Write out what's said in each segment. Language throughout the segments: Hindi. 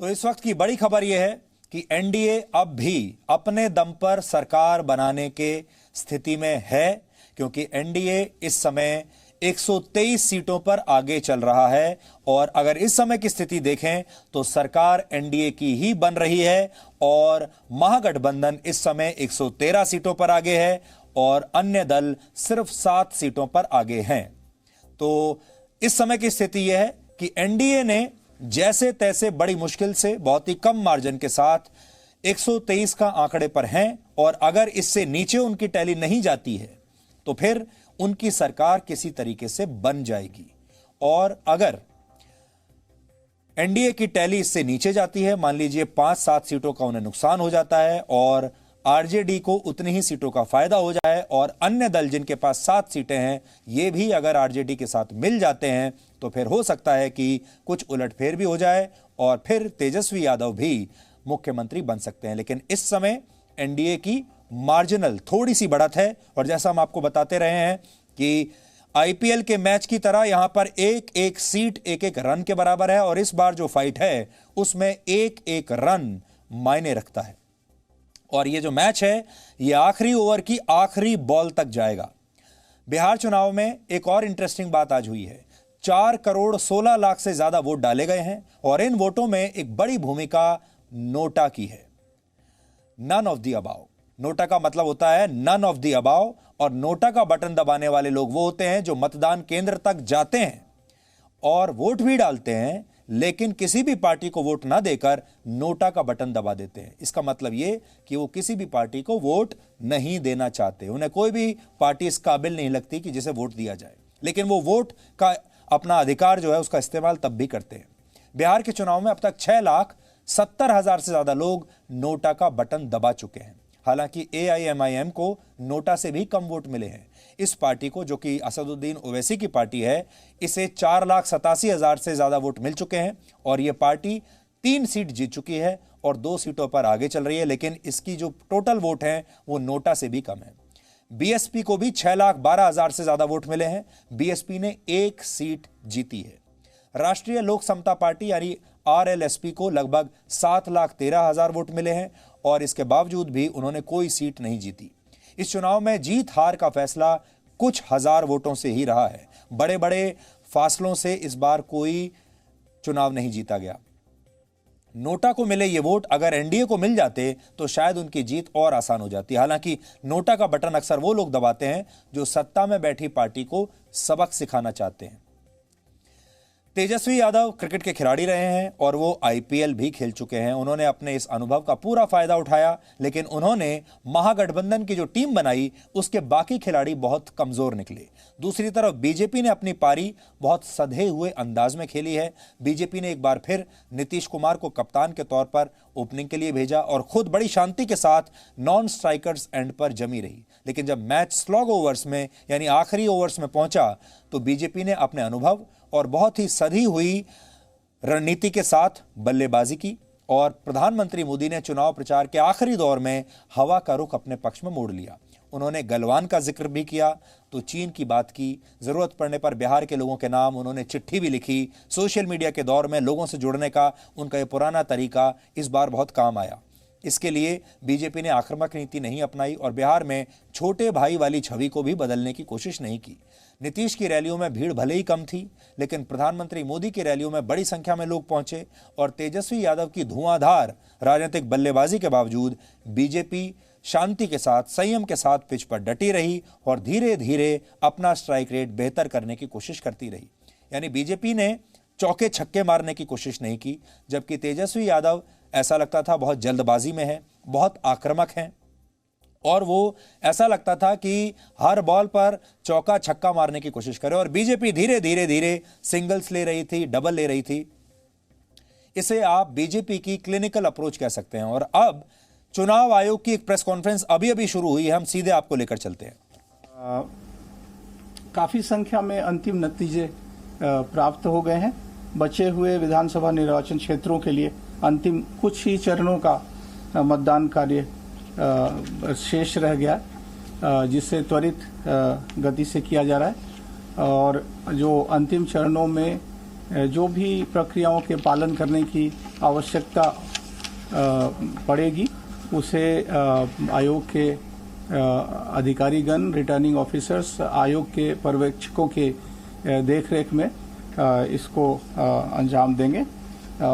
तो इस वक्त की बड़ी खबर यह है कि एनडीए अब भी अपने दम पर सरकार बनाने के स्थिति में है, क्योंकि एनडीए इस समय 123 सीटों पर आगे चल रहा है। और अगर इस समय की स्थिति देखें तो सरकार एनडीए की ही बन रही है और महागठबंधन इस समय 113 सीटों पर आगे है और अन्य दल सिर्फ 7 सीटों पर आगे हैं। तो इस समय की स्थिति यह है कि एनडीए ने जैसे तैसे बड़ी मुश्किल से बहुत ही कम मार्जिन के साथ 123 का आंकड़े पर हैं और अगर इससे नीचे उनकी टैली नहीं जाती है तो फिर उनकी सरकार किसी तरीके से बन जाएगी। और अगर एनडीए की टैली इससे नीचे जाती है, मान लीजिए 5-7 सीटों का उन्हें नुकसान हो जाता है और आरजेडी को उतनी ही सीटों का फायदा हो जाए और अन्य दल जिनके पास 7 सीटें हैं ये भी अगर आरजेडी के साथ मिल जाते हैं तो फिर हो सकता है कि कुछ उलटफेर भी हो जाए और फिर तेजस्वी यादव भी मुख्यमंत्री बन सकते हैं। लेकिन इस समय एनडीए की मार्जिनल थोड़ी सी बढ़त है और जैसा हम आपको बताते रहे हैं कि आईपीएल के मैच की तरह यहां पर एक एक सीट एक एक रन के बराबर है और इस बार जो फाइट है उसमें एक एक रन मायने रखता है। और ये जो मैच है ये आखिरी ओवर की आखिरी बॉल तक जाएगा। बिहार चुनाव में एक और इंटरेस्टिंग बात आज हुई है। 4 करोड़ 16 लाख से ज्यादा वोट डाले गए हैं और इन वोटों में एक बड़ी भूमिका नोटा की है। None of the above. NOTA का मतलब होता है नन ऑफ द अबाव और नोटा का बटन दबाने वाले लोग वो होते हैं जो मतदान केंद्र तक जाते हैं और वोट भी डालते हैं लेकिन किसी भी पार्टी को वोट ना देकर नोटा का बटन दबा देते हैं। इसका मतलब यह कि वो किसी भी पार्टी को वोट नहीं देना चाहते, उन्हें कोई भी पार्टी इस काबिल नहीं लगती कि जिसे वोट दिया जाए, लेकिन वो वोट का अपना अधिकार जो है उसका इस्तेमाल तब भी करते हैं। बिहार के चुनाव में अब तक 6,70,000 से ज्यादा लोग नोटा का बटन दबा चुके हैं। हालांकि एआईएमआईएम को नोटा से भी कम वोट मिले हैं। इस पार्टी को, जो कि असदुद्दीन ओवैसी की पार्टी है, इसे 4,87,000 से ज्यादा वोट मिल चुके हैं और यह पार्टी 3 सीट जीत चुकी है और 2 सीटों पर आगे चल रही है, लेकिन इसकी जो टोटल वोट है वो नोटा से भी कम है। बीएसपी को भी 6,12,000 से ज्यादा वोट मिले हैं। बीएसपी ने 1 सीट जीती है। राष्ट्रीय लोक समता पार्टी यानी आरएलएसपी को लगभग 7,13,000 वोट मिले हैं और इसके बावजूद भी उन्होंने कोई सीट नहीं जीती। इस चुनाव में जीत हार का फैसला कुछ हजार वोटों से ही रहा है। बड़े बड़े फासलों से इस बार कोई चुनाव नहीं जीता गया। नोटा को मिले ये वोट अगर एनडीए को मिल जाते तो शायद उनकी जीत और आसान हो जाती। हालांकि नोटा का बटन अक्सर वो लोग दबाते हैं जो सत्ता में बैठी पार्टी को सबक सिखाना चाहते हैं। तेजस्वी यादव क्रिकेट के खिलाड़ी रहे हैं और वो आईपीएल भी खेल चुके हैं। उन्होंने अपने इस अनुभव का पूरा फायदा उठाया, लेकिन उन्होंने महागठबंधन की जो टीम बनाई उसके बाकी खिलाड़ी बहुत कमजोर निकले। दूसरी तरफ बीजेपी ने अपनी पारी बहुत सधे हुए अंदाज में खेली है। बीजेपी ने एक बार फिर नीतीश कुमार को कप्तान के तौर पर ओपनिंग के लिए भेजा और खुद बड़ी शांति के साथ नॉन स्ट्राइकर्स एंड पर जमी रही। लेकिन जब मैच स्लॉग ओवर्स में यानी आखिरी ओवर्स में पहुंचा तो बीजेपी ने अपने अनुभव और बहुत ही सधी हुई रणनीति के साथ बल्लेबाजी की और प्रधानमंत्री मोदी ने चुनाव प्रचार के आखिरी दौर में हवा का रुख अपने पक्ष में मोड़ लिया। उन्होंने गलवान का जिक्र भी किया तो चीन की बात की, जरूरत पड़ने पर बिहार के लोगों के नाम उन्होंने चिट्ठी भी लिखी। सोशल मीडिया के दौर में लोगों से जुड़ने का उनका यह पुराना तरीका इस बार बहुत काम आया। इसके लिए बीजेपी ने आक्रामक नीति नहीं अपनाई और बिहार में छोटे भाई वाली छवि को भी बदलने की कोशिश नहीं की। नीतीश की रैलियों में भीड़ भले ही कम थी, लेकिन प्रधानमंत्री मोदी की रैलियों में बड़ी संख्या में लोग पहुंचे और तेजस्वी यादव की धुआंधार राजनीतिक बल्लेबाजी के बावजूद बीजेपी शांति के साथ, संयम के साथ पिच पर डटी रही और धीरे धीरे अपना स्ट्राइक रेट बेहतर करने की कोशिश करती रही। यानी बीजेपी ने चौके छक्के मारने की कोशिश नहीं की, जबकि तेजस्वी यादव ऐसा लगता था बहुत जल्दबाजी में है, बहुत आक्रामक हैं और वो ऐसा लगता था कि हर बॉल पर चौका छक्का मारने की कोशिश करे और बीजेपी धीरे धीरे धीरे सिंगल्स ले रही थी, डबल ले रही थी। इसे आप बीजेपी की क्लिनिकल अप्रोच कह सकते हैं। और अब चुनाव आयोग की एक प्रेस कॉन्फ्रेंस अभी अभी शुरू हुई है, हम सीधे आपको लेकर चलते हैं। काफी संख्या में अंतिम नतीजे प्राप्त हो गए हैं। बचे हुए विधानसभा निर्वाचन क्षेत्रों के लिए अंतिम कुछ ही चरणों का मतदान कार्य शेष रह गया, जिससे त्वरित गति से किया जा रहा है। और जो अंतिम चरणों में जो भी प्रक्रियाओं के पालन करने की आवश्यकता पड़ेगी उसे आयोग के अधिकारीगण, रिटर्निंग ऑफिसर्स, आयोग के पर्यवेक्षकों के देखरेख में इसको अंजाम देंगे।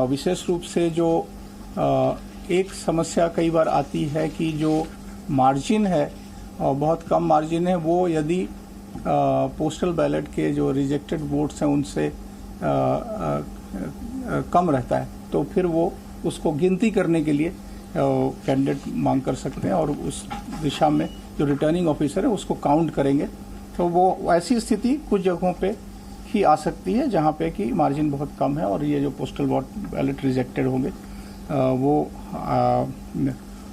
विशेष रूप से जो एक समस्या कई बार आती है कि जो मार्जिन है, बहुत कम मार्जिन है, वो यदि पोस्टल बैलेट के जो रिजेक्टेड वोट्स हैं उनसे कम रहता है तो फिर वो उसको गिनती करने के लिए कैंडिडेट मांग कर सकते हैं और उस दिशा में जो रिटर्निंग ऑफिसर है उसको काउंट करेंगे। तो वो ऐसी स्थिति कुछ जगहों पे ही आ सकती है जहाँ पे कि मार्जिन बहुत कम है और ये जो पोस्टल बैलेट रिजेक्टेड होंगे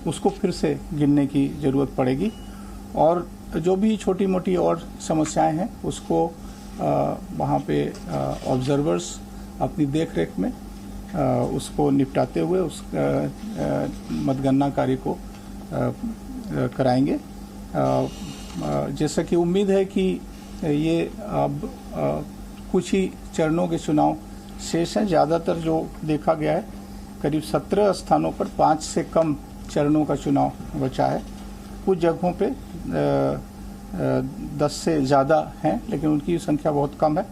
उसको फिर से गिनने की ज़रूरत पड़ेगी। और जो भी छोटी मोटी और समस्याएं हैं उसको वहाँ पे ऑब्जर्वर्स अपनी देखरेख में उसको निपटाते हुए उस मतगणना कार्य को कराएंगे। जैसा कि उम्मीद है कि ये अब कुछ ही चरणों के चुनाव शेष हैं। ज़्यादातर जो देखा गया है करीब 17 स्थानों पर 5 से कम चरणों का चुनाव बचा है। कुछ जगहों पे 10 से ज़्यादा हैं लेकिन उनकी संख्या बहुत कम है।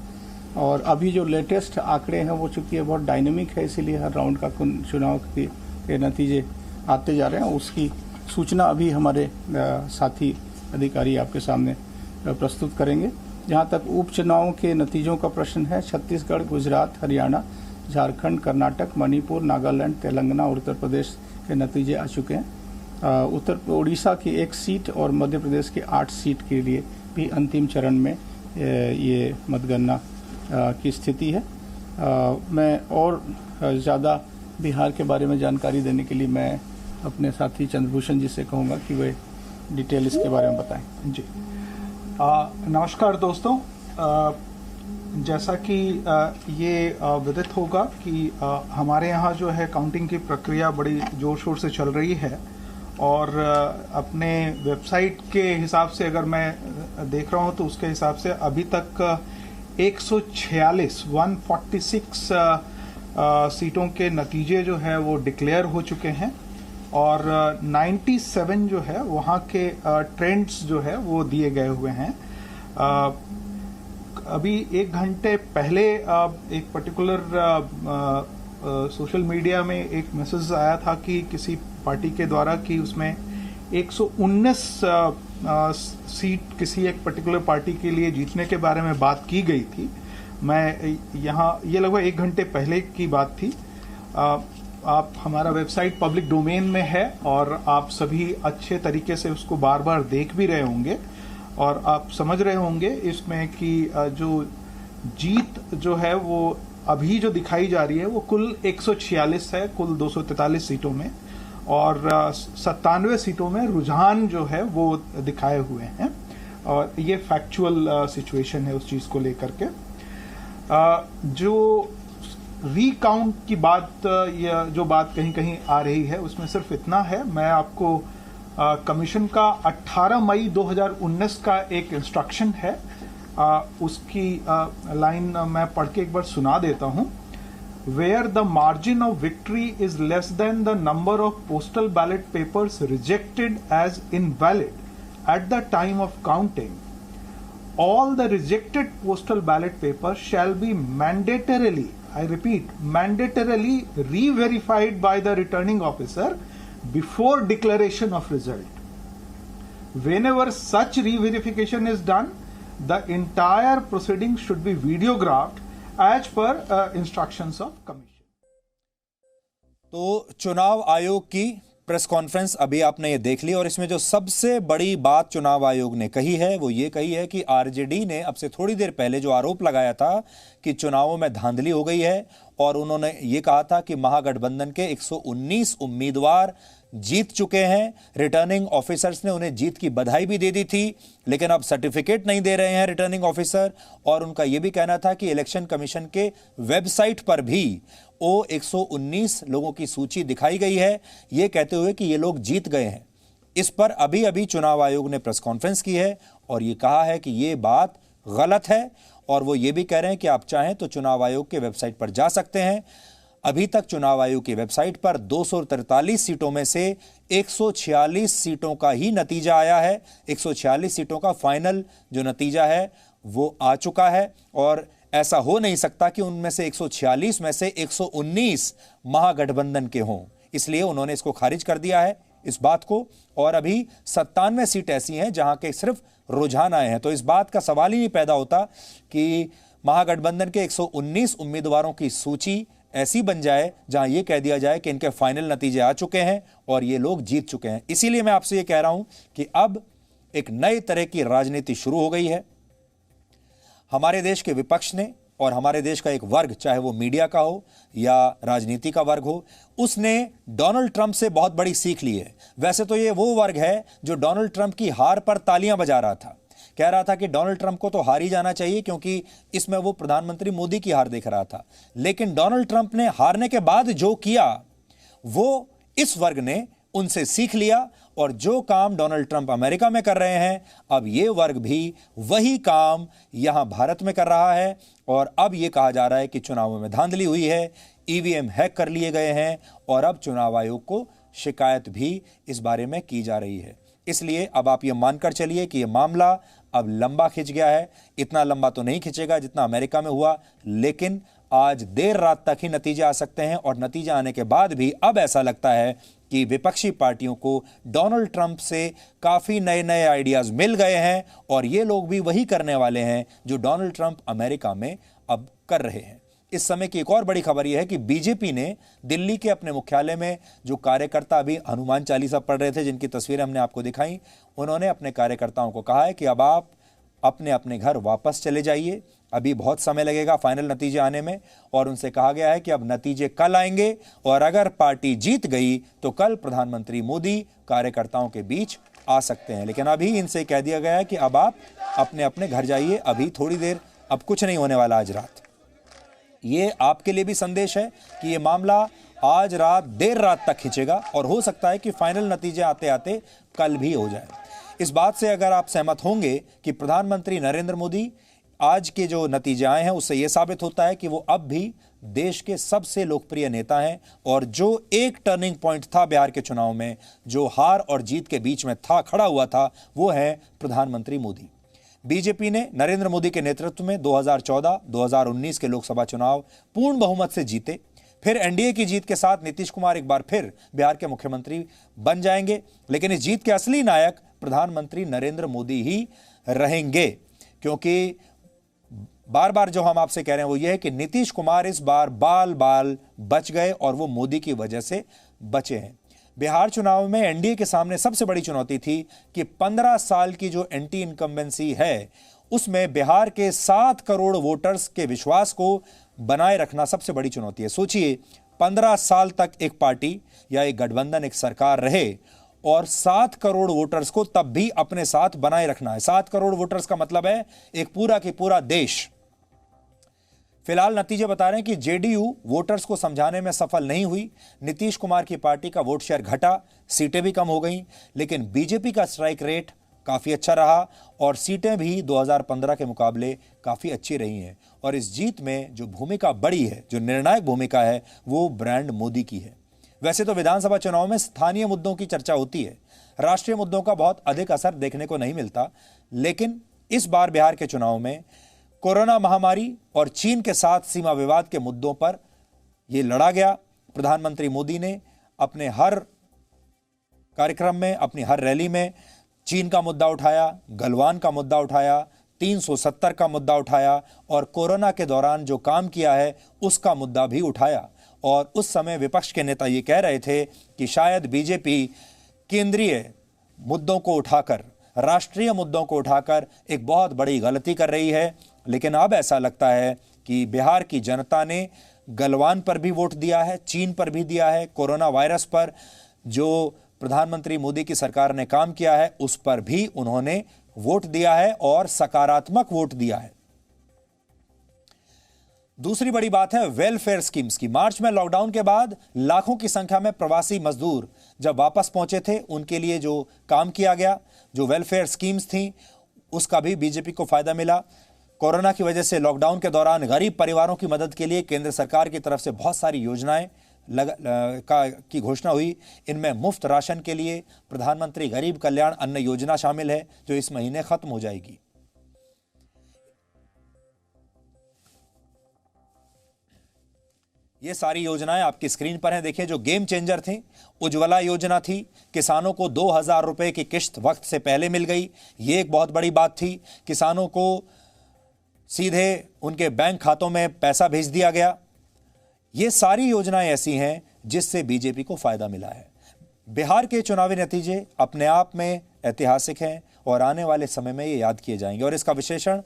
और अभी जो लेटेस्ट आंकड़े हैं वो चूँकि बहुत डायनेमिक है, इसीलिए हर राउंड का चुनाव के नतीजे आते जा रहे हैं। उसकी सूचना अभी हमारे साथी अधिकारी आपके सामने प्रस्तुत करेंगे। जहाँ तक उपचुनावों के नतीजों का प्रश्न है, छत्तीसगढ़, गुजरात, हरियाणा, झारखंड, कर्नाटक, मणिपुर, नागालैंड, तेलंगाना और उत्तर प्रदेश के नतीजे आ चुके हैं। उड़ीसा की 1 सीट और मध्य प्रदेश की 8 सीट के लिए भी अंतिम चरण में ये मतगणना की स्थिति है। मैं और ज़्यादा बिहार के बारे में जानकारी देने के लिए मैं अपने साथी चंद्रभूषण जी से कहूँगा कि वे डिटेल इसके बारे में बताएं। जी, नमस्कार दोस्तों। जैसा कि ये विदित होगा कि हमारे यहाँ जो है काउंटिंग की प्रक्रिया बड़ी जोर शोर से चल रही है और अपने वेबसाइट के हिसाब से अगर मैं देख रहा हूँ तो उसके हिसाब से अभी तक 146 सीटों के नतीजे जो है वो डिक्लेयर हो चुके हैं और 97 जो है वहाँ के ट्रेंड्स जो है वो दिए गए हुए हैं। अभी 1 घंटे पहले एक पर्टिकुलर सोशल मीडिया में एक मैसेज आया था कि किसी पार्टी के द्वारा कि उसमें 119 सीट किसी एक पर्टिकुलर पार्टी के लिए जीतने के बारे में बात की गई थी। मैं यहाँ ये लगभग 1 घंटे पहले की बात थी। आप हमारा वेबसाइट पब्लिक डोमेन में है और आप सभी अच्छे तरीके से उसको बार बार देख भी रहे होंगे और आप समझ रहे होंगे इसमें कि जो जीत जो है वो अभी जो दिखाई जा रही है वो कुल 146 है, कुल 243 सीटों में और 97 सीटों में रुझान जो है वो दिखाए हुए हैं और ये फैक्चुअल सिचुएशन है उस चीज़ को लेकर के। जो रीकाउंट की बात या जो बात कहीं कहीं आ रही है उसमें सिर्फ इतना है, मैं आपको कमीशन का 18 मई 2019 का एक इंस्ट्रक्शन है, उसकी लाइन मैं पढ़ के एक बार सुना देता हूं। Where the margin of victory is less than the number of postal ballot papers rejected as invalid at the time of counting, all the rejected postal ballot papers shall be mandatorily, I repeat, mandatorily re-verified by the returning officer before declaration of result. Whenever such re-verification is done, the entire proceeding should be videographed as per instructions of commission. तो चुनाव आयोग की प्रेस कॉन्फ्रेंस अभी आपने ये देख ली और इसमें जो सबसे बड़ी बात चुनाव आयोग ने कही है वो ये कही है कि आरजेडी ने अब से थोड़ी देर पहले जो आरोप लगाया था कि चुनावों में धांधली हो गई है और उन्होंने ये कहा था कि महागठबंधन के 119 उम्मीदवार जीत चुके हैं। रिटर्निंग ऑफिसर्स ने उन्हें जीत की बधाई भी दे दी थी लेकिन अब सर्टिफिकेट नहीं दे रहे हैं रिटर्निंग ऑफिसर। और उनका यह भी कहना था कि इलेक्शन कमीशन के वेबसाइट पर भी वो 119 लोगों की सूची दिखाई गई है, ये कहते हुए कि ये लोग जीत गए हैं। इस पर अभी अभी चुनाव आयोग ने प्रेस कॉन्फ्रेंस की है और ये कहा है कि ये बात गलत है और वो ये भी कह रहे हैं कि आप चाहें तो चुनाव आयोग के वेबसाइट पर जा सकते हैं। अभी तक चुनाव आयोग की वेबसाइट पर 243 सीटों में से 146 सीटों का ही नतीजा आया है। 146 सीटों का फाइनल जो नतीजा है वो आ चुका है, और ऐसा हो नहीं सकता कि उनमें से 146 में से 119 महागठबंधन के हों, इसलिए उन्होंने इसको खारिज कर दिया है इस बात को। और अभी 97 सीट ऐसी हैं जहां के सिर्फ रुझान आए हैं, तो इस बात का सवाल ही नहीं पैदा होता कि महागठबंधन के 119 उम्मीदवारों की सूची ऐसी बन जाए जहां यह कह दिया जाए कि इनके फाइनल नतीजे आ चुके हैं और ये लोग जीत चुके हैं। इसीलिए मैं आपसे यह कह रहा हूं कि अब एक नए तरह की राजनीति शुरू हो गई है। हमारे देश के विपक्ष ने और हमारे देश का एक वर्ग, चाहे वो मीडिया का हो या राजनीति का वर्ग हो, उसने डोनाल्ड ट्रंप से बहुत बड़ी सीख ली है। वैसे तो ये वो वर्ग है जो डोनाल्ड ट्रंप की हार पर तालियां बजा रहा था, कह रहा था कि डोनाल्ड ट्रंप को तो हार ही जाना चाहिए, क्योंकि इसमें वो प्रधानमंत्री मोदी की हार देख रहा था। लेकिन डोनाल्ड ट्रंप ने हारने के बाद जो किया वो इस वर्ग ने उनसे सीख लिया, और जो काम डोनाल्ड ट्रंप अमेरिका में कर रहे हैं, अब ये वर्ग भी वही काम यहां भारत में कर रहा है। और अब ये कहा जा रहा है कि चुनावों में धांधली हुई है, ईवीएम हैक कर लिए गए हैं, और अब चुनाव आयोग को शिकायत भी इस बारे में की जा रही है। इसलिए अब आप ये मानकर चलिए कि यह मामला अब लंबा खिंच गया है। इतना लंबा तो नहीं खिंचेगा जितना अमेरिका में हुआ, लेकिन आज देर रात तक ही नतीजे आ सकते हैं। और नतीजा आने के बाद भी अब ऐसा लगता है कि विपक्षी पार्टियों को डोनाल्ड ट्रंप से काफी नए नए आइडियाज मिल गए हैं, और ये लोग भी वही करने वाले हैं जो डोनाल्ड ट्रंप अमेरिका में अब कर रहे हैं। इस समय की एक और बड़ी खबर यह है कि बीजेपी ने दिल्ली के अपने मुख्यालय में जो कार्यकर्ता अभी हनुमान चालीसा पढ़ रहे थे, जिनकी तस्वीरें हमने आपको दिखाई, उन्होंने अपने कार्यकर्ताओं को कहा है कि अब आप अपने अपने घर वापस चले जाइए, अभी बहुत समय लगेगा फाइनल नतीजे आने में। और उनसे कहा गया है कि अब नतीजे कल आएंगे, और अगर पार्टी जीत गई तो कल प्रधानमंत्री मोदी कार्यकर्ताओं के बीच आ सकते हैं। लेकिन अभी इनसे कह दिया गया है कि अब आप अपने अपने घर जाइए, अभी थोड़ी देर, अब कुछ नहीं होने वाला आज रात। ये आपके लिए भी संदेश है कि ये मामला आज रात देर रात तक खिंचेगा, और हो सकता है कि फाइनल नतीजे आते आते कल भी हो जाए। इस बात से अगर आप सहमत होंगे कि प्रधानमंत्री नरेंद्र मोदी आज के जो नतीजे आए हैं उससे यह साबित होता है कि वो अब भी देश के सबसे लोकप्रिय नेता हैं, और जो एक टर्निंग पॉइंट था बिहार के चुनाव में, जो हार और जीत के बीच में था, खड़ा हुआ था, वो है प्रधानमंत्री मोदी। बीजेपी ने नरेंद्र मोदी के नेतृत्व में 2014-2019 के लोकसभा चुनाव पूर्ण बहुमत से जीते। फिर एनडीए की जीत के साथ नीतीश कुमार एक बार फिर बिहार के मुख्यमंत्री बन जाएंगे, लेकिन इस जीत के असली नायक प्रधानमंत्री नरेंद्र मोदी ही रहेंगे। क्योंकि बार बार जो हम आपसे कह रहे हैं वो ये है कि नीतीश कुमार इस बार बाल बाल बच गए, और वो मोदी की वजह से बचे हैं। बिहार चुनाव में एनडीए के सामने सबसे बड़ी चुनौती थी कि 15 साल की जो एंटी इनकम्बेंसी है, उसमें बिहार के 7 करोड़ वोटर्स के विश्वास को बनाए रखना सबसे बड़ी चुनौती है। सोचिए, 15 साल तक एक पार्टी या एक गठबंधन, एक सरकार रहे, और 7 करोड़ वोटर्स को तब भी अपने साथ बनाए रखना है। 7 करोड़ वोटर्स का मतलब है एक पूरा की पूरा देश। फिलहाल नतीजे बता रहे हैं कि जेडीयू वोटर्स को समझाने में सफल नहीं हुई। नीतीश कुमार की पार्टी का वोट शेयर घटा, सीटें भी कम हो गईं, लेकिन बीजेपी का स्ट्राइक रेट काफी अच्छा रहा, और सीटें भी 2015 के मुकाबले काफी अच्छी रही हैं। और इस जीत में जो भूमिका बड़ी है, जो निर्णायक भूमिका है, वो ब्रांड मोदी की है। वैसे तो विधानसभा चुनाव में स्थानीय मुद्दों की चर्चा होती है, राष्ट्रीय मुद्दों का बहुत अधिक असर देखने को नहीं मिलता, लेकिन इस बार बिहार के चुनाव में कोरोना महामारी और चीन के साथ सीमा विवाद के मुद्दों पर यह लड़ा गया। प्रधानमंत्री मोदी ने अपने हर कार्यक्रम में, अपनी हर रैली में चीन का मुद्दा उठाया, गलवान का मुद्दा उठाया, 370 का मुद्दा उठाया, और कोरोना के दौरान जो काम किया है उसका मुद्दा भी उठाया। और उस समय विपक्ष के नेता ये कह रहे थे कि शायद बीजेपी केंद्रीय मुद्दों को उठाकर, राष्ट्रीय मुद्दों को उठाकर एक बहुत बड़ी गलती कर रही है। लेकिन अब ऐसा लगता है कि बिहार की जनता ने गलवान पर भी वोट दिया है, चीन पर भी दिया है, कोरोना वायरस पर जो प्रधानमंत्री मोदी की सरकार ने काम किया है उस पर भी उन्होंने वोट दिया है, और सकारात्मक वोट दिया है। दूसरी बड़ी बात है वेलफेयर स्कीम्स की। मार्च में लॉकडाउन के बाद लाखों की संख्या में प्रवासी मजदूर जब वापस पहुंचे थे, उनके लिए जो काम किया गया, जो वेलफेयर स्कीम्स थी, उसका भी बीजेपी को फायदा मिला। कोरोना की वजह से लॉकडाउन के दौरान गरीब परिवारों की मदद के लिए केंद्र सरकार की तरफ से बहुत सारी योजनाएं की घोषणा हुई। इनमें मुफ्त राशन के लिए प्रधानमंत्री गरीब कल्याण अन्न योजना शामिल है, जो इस महीने खत्म हो जाएगी। ये सारी योजनाएं आपकी स्क्रीन पर हैं। देखिए, जो गेम चेंजर थी, उज्ज्वला योजना थी, किसानों को 2,000 रुपए की किश्त वक्त से पहले मिल गई। ये एक बहुत बड़ी बात थी। किसानों को सीधे उनके बैंक खातों में पैसा भेज दिया गया। ये सारी योजनाएं ऐसी हैं जिससे बीजेपी को फायदा मिला है। बिहार के चुनावी नतीजे अपने आप में ऐतिहासिक हैं और आने वाले समय में ये याद किए जाएंगे, और इसका विश्लेषण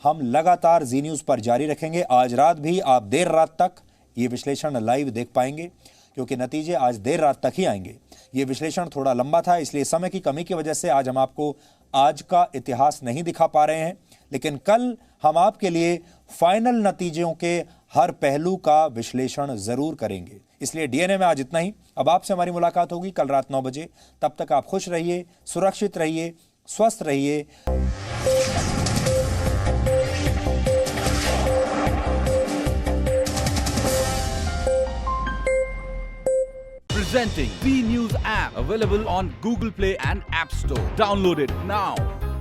हम लगातार जी न्यूज़ पर जारी रखेंगे। आज रात भी आप देर रात तक ये विश्लेषण लाइव देख पाएंगे, क्योंकि नतीजे आज देर रात तक ही आएंगे। ये विश्लेषण थोड़ा लंबा था, इसलिए समय की कमी की वजह से आज हम आपको आज का इतिहास नहीं दिखा पा रहे हैं, लेकिन कल हम आपके लिए फाइनल नतीजों के हर पहलू का विश्लेषण जरूर करेंगे। इसलिए डीएनए में आज इतना ही। अब आपसे हमारी मुलाकात होगी कल रात 9 बजे। तब तक आप खुश रहिए, सुरक्षित रहिए, स्वस्थ रहिए। Presenting V News app, available on Google Play and App Store. Download it now.